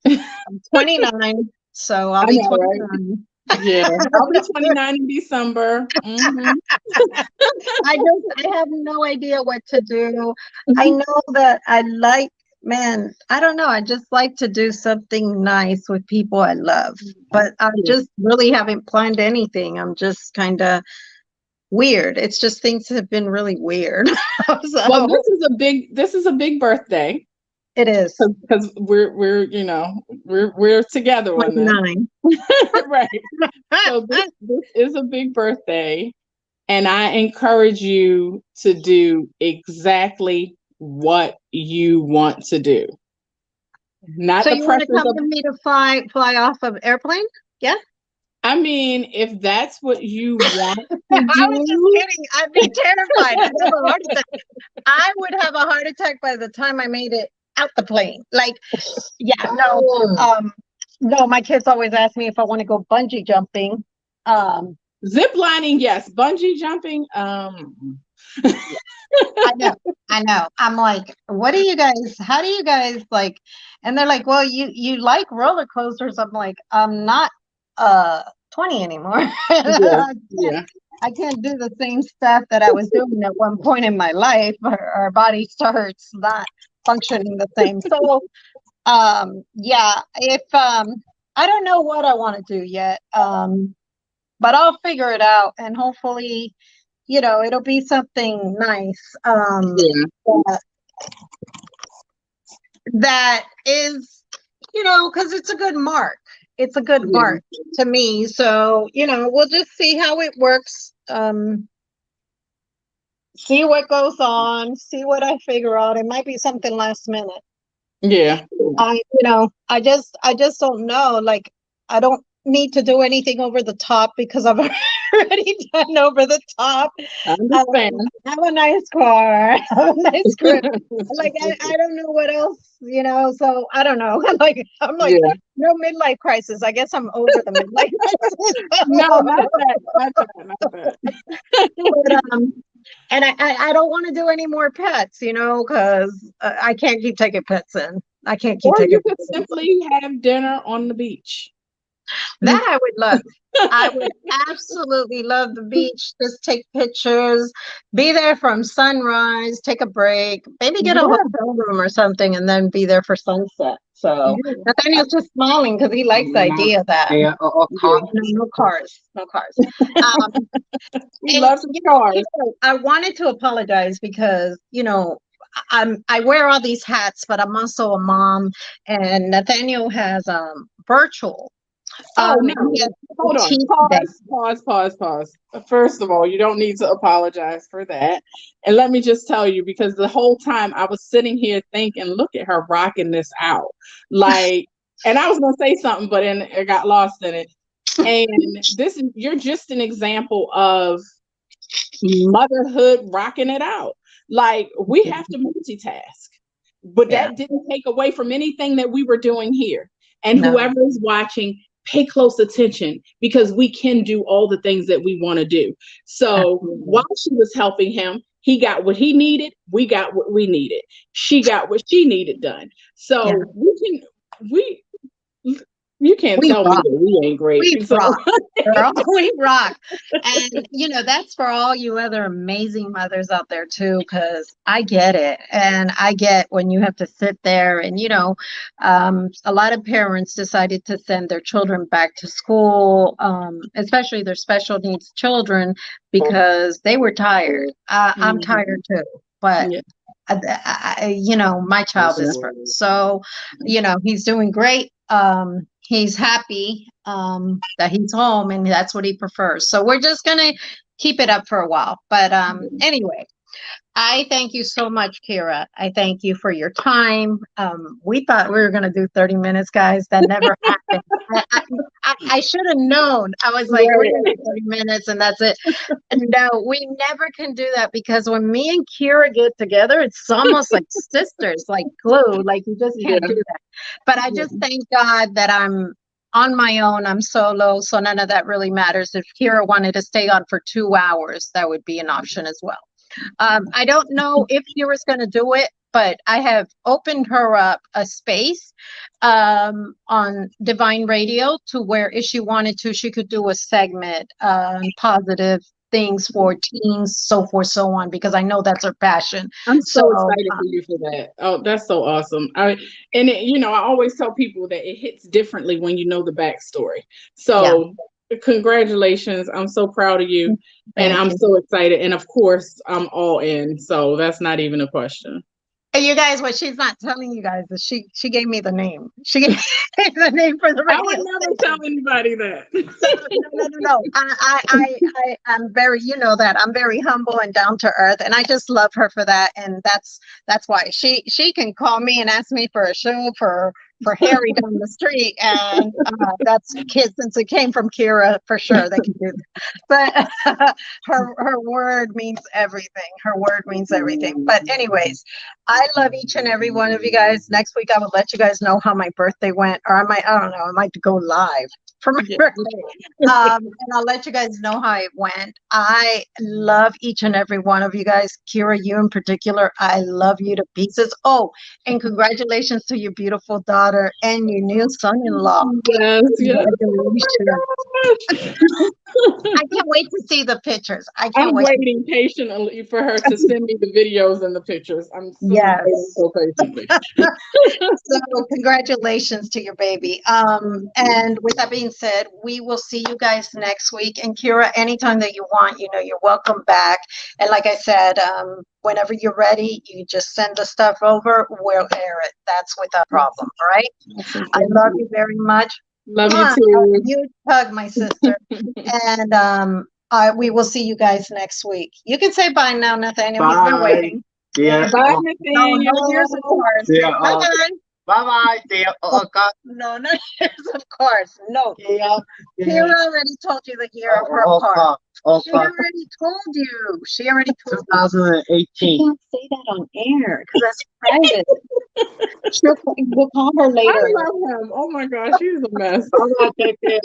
Speaker 2: I'm 29, so I'll be 29. Right?
Speaker 3: Yeah, I'll be 29 in December. Mm-hmm.
Speaker 2: I have no idea what to do. I know that I don't know. I just like to do something nice with people I love, but I just really haven't planned anything. I'm just kind of weird. It's just things have been really weird. So,
Speaker 3: well, this is a big birthday.
Speaker 2: It is,
Speaker 3: because we're together on this. Right. So this is a big birthday, and I encourage you to do exactly what you want to do. Not
Speaker 2: so
Speaker 3: the
Speaker 2: you want to
Speaker 3: pressures
Speaker 2: come with me to fly off of airplane? Yeah.
Speaker 3: I mean, if that's what you want to do.
Speaker 2: I was just kidding. I'd be terrified. I'd have a heart attack. I would have a heart attack by the time I made it out the plane. Like, yeah, no, my kids always ask me if I want to go bungee jumping.
Speaker 3: Zip lining, yes. Bungee jumping,
Speaker 2: I know. I'm like, how do you guys like? And they're like, well, you like roller coasters. I'm like, I'm not 20 anymore.
Speaker 3: Yeah.
Speaker 2: I can't do the same stuff that I was doing at one point in my life. Our body starts not functioning the same. So yeah, if I don't know what I want to do yet. But I'll figure it out, and hopefully, it'll be something nice.
Speaker 3: Yeah.
Speaker 2: That, that is, because it's a good mark. It's a good
Speaker 3: Yeah.
Speaker 2: mark to me. So, we'll just see how it works. See what goes on, see what I figure out. It might be something last minute.
Speaker 3: Yeah.
Speaker 2: I just don't know. Like, I don't need to do anything over the top because I've already done over the top.
Speaker 3: I understand.
Speaker 2: I have a nice car, I have a nice crib. Like, I don't know what else, so I don't know. I'm like,
Speaker 3: Yeah.
Speaker 2: no midlife crisis. I guess I'm over the midlife crisis.
Speaker 3: No, not that. Not that. Not that.
Speaker 2: But, and I don't want to do any more pets, because I can't keep taking pets in. I can't keep
Speaker 3: Or
Speaker 2: taking
Speaker 3: you could
Speaker 2: pets in.
Speaker 3: simply have dinner on the beach.
Speaker 2: That I would love. I would absolutely love the beach. Just take pictures, be there from sunrise, take a break, maybe get a
Speaker 3: Yeah.
Speaker 2: hotel room or something, and then be there for sunset. So
Speaker 3: Yeah.
Speaker 2: Nathaniel's just smiling because he likes the idea that no cars, no cars. Um,
Speaker 3: He
Speaker 2: and
Speaker 3: loves his cars.
Speaker 2: I wanted to apologize because I wear all these hats, but I'm also a mom, and Nathaniel has virtual.
Speaker 3: Oh no.
Speaker 2: He has
Speaker 3: Hold on.
Speaker 2: teeth day.
Speaker 3: Pause. First of all, you don't need to apologize for that. And let me just tell you, because the whole time I was sitting here thinking, look at her rocking this out. Like, and I was gonna say something, but then I got lost in it. And you're just an example of motherhood rocking it out. Like, we have to multitask, but
Speaker 2: Yeah.
Speaker 3: that didn't take away from anything that we were doing here. And
Speaker 2: No.
Speaker 3: whoever is watching, pay close attention, because we can do all the things that we want to do. So while she was helping him, he got what he needed. We got what we needed. She got what she needed done. So you can't
Speaker 2: We
Speaker 3: tell me
Speaker 2: rock.
Speaker 3: that we ain't great.
Speaker 2: We
Speaker 3: So
Speaker 2: rock, girl. We rock. And, that's for all you other amazing mothers out there, too, because I get it. And I get when you have to sit there and, a lot of parents decided to send their children back to school, especially their special needs children, because they were tired. I'm tired, too. But
Speaker 3: yeah.
Speaker 2: my child is first. So, he's doing great. He's happy that he's home, and that's what he prefers. So we're just gonna keep it up for a while. But anyway, I thank you so much, Keara. I thank you for your time. We thought we were going to do 30 minutes, guys. That never happened. I should have known. I was like, we're going to do 30 minutes and that's it. No, we never can do that, because when me and Keara get together, it's almost like sisters, like glue. Like, you just can't do that. But I just thank God that I'm on my own. I'm solo, so none of that really matters. If Keara wanted to stay on for 2 hours, that would be an option as well. I don't know if Keara's going to do it, but I have opened her up a space on Divine Radio, to where if she wanted to, she could do a segment on positive things for teens, so forth, so on, because I know that's her passion.
Speaker 3: I'm so excited for you for that. Oh, that's so awesome. I always tell people that it hits differently when you know the backstory. So congratulations. I'm so proud of you. And I'm so excited. And of course, I'm all in. So that's not even a question.
Speaker 2: And you guys, what she's not telling you guys is she gave me the name. She gave me the name for the radio.
Speaker 3: I would never tell anybody that.
Speaker 2: No. I'm very, that I'm very humble and down to earth, and I just love her for that. And that's why she can call me and ask me for a show for Harry down the street, and that's kids, since it came from Keara, for sure they can do that. But her word means everything. Her word means everything. But anyways, I love each and every one of you guys. Next week I will let you guys know how my birthday went, or I don't know, I might go live for my birthday. And I'll let you guys know how it went. I love each and every one of you guys. Keara, you in particular, I love you to pieces. Oh, and congratulations to your beautiful daughter and your new son-in-law.
Speaker 3: Yes.
Speaker 2: Congratulations. I can't wait to see the pictures. I can't
Speaker 3: I'm
Speaker 2: wait.
Speaker 3: waiting patiently for her to send me the videos and the pictures. I'm so
Speaker 2: Yes.
Speaker 3: waiting so patiently.
Speaker 2: So congratulations to your baby. And with that being said, we will see you guys next week. And Keara, anytime that you want, you're welcome back. And like I said, whenever you're ready, you just send the stuff over. We'll air it. That's without problem. All right.
Speaker 3: Awesome.
Speaker 2: I love you very much.
Speaker 3: Love
Speaker 2: Mwah.
Speaker 3: you
Speaker 2: A huge hug, my sister. And we will see you guys next week. You can say bye now, Nathaniel. He's been
Speaker 1: Bye.
Speaker 2: waiting.
Speaker 1: Yeah.
Speaker 3: Bye,
Speaker 2: No,
Speaker 3: Nathaniel.
Speaker 2: no ears, of course.
Speaker 1: Yeah.
Speaker 2: Bye-bye.
Speaker 1: Bye-bye. Yeah.
Speaker 2: No, no ears, of course. No.
Speaker 1: Yeah.
Speaker 2: Keara already told you the year of her part. She
Speaker 1: Okay.
Speaker 2: already told you. She already told you.
Speaker 1: 2018.
Speaker 2: You can't say that on air because that's private. We'll call her
Speaker 3: I
Speaker 2: later.
Speaker 3: love him. Oh my gosh, he's a mess.
Speaker 1: Take care.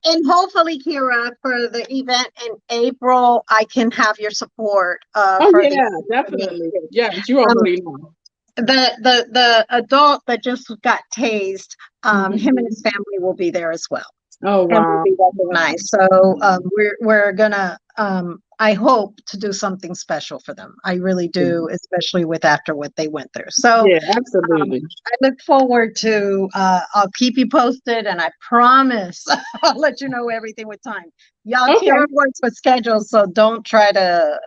Speaker 2: And hopefully, Keara, for the event in April, I can have your support.
Speaker 3: Oh
Speaker 2: for
Speaker 3: yeah, definitely. Yes, you already know.
Speaker 2: The adult that just got tased, him and his family will be there as well.
Speaker 3: Oh
Speaker 2: And will
Speaker 3: wow.
Speaker 2: be recognized. So we're gonna I hope to do something special for them. I really do, especially with after what they went through. So
Speaker 3: Yeah, absolutely.
Speaker 2: I look forward to I'll keep you posted, and I promise I'll let you know everything with time. Y'all
Speaker 3: Okay.
Speaker 2: Keara works with schedules, so don't try to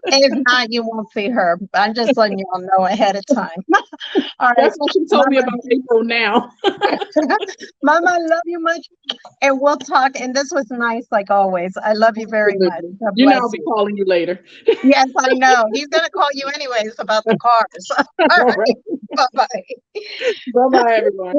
Speaker 2: if not, you won't see her. I'm just letting y'all know ahead of time. All right.
Speaker 3: That's what she told me about April now.
Speaker 2: Mama, I love you much. And we'll talk. And this was nice, like always. I love you very much. God
Speaker 3: You know, I'll
Speaker 2: bless
Speaker 3: be
Speaker 2: you.
Speaker 3: calling you later.
Speaker 2: Yes, I know. He's going to call you anyways about the cars. All right. Bye-bye.
Speaker 3: Bye-bye, everyone.